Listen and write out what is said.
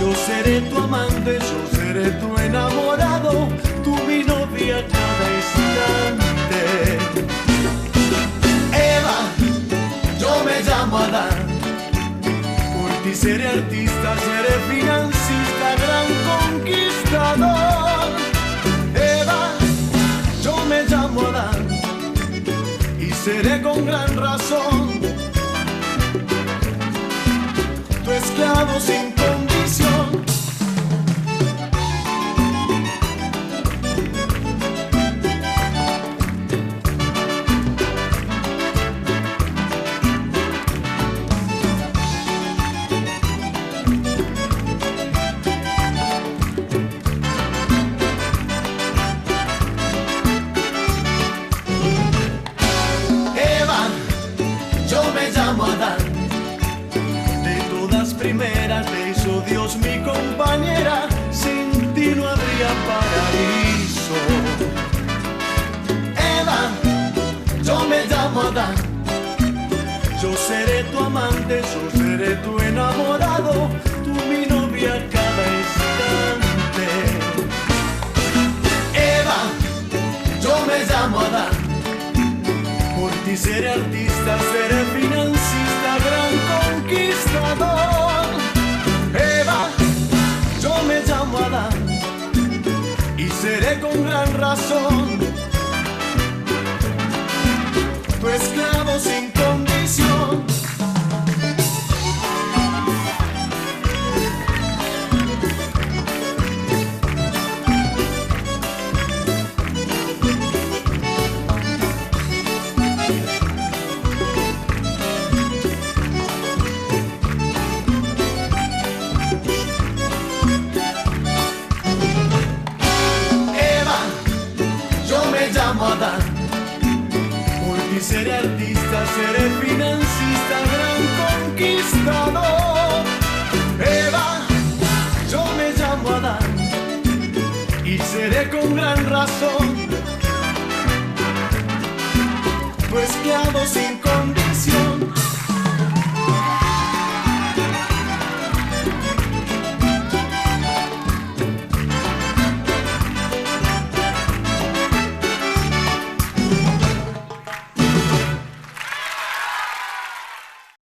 Yo seré tu amante, yo seré tu enamorado, tú mi novia cada instante. Eva, yo me llamo Adán, por ti seré artista, seré financista, gran conquistador. Eva, yo me llamo Adán y seré con gran razón tu esclavo sin condición. Eva, yo me llamo Adán, de todas primeras te hizo Dios mi compañera, sin ti no habría paraíso. Eva, yo me llamo Adán, yo seré tu amante, yo seré tu enamorado, tú mi novia cada instante. Eva, yo me llamo Adán, por ti seré artista, seré financista, gran conquistador. Eva, yo me llamo Adán y seré con gran razón tu esclavo sin condición. Adán, por ti seré artista, seré financista, gran conquistador. Eva, yo me llamo Adán y seré con gran razón tu esclavo sin condición.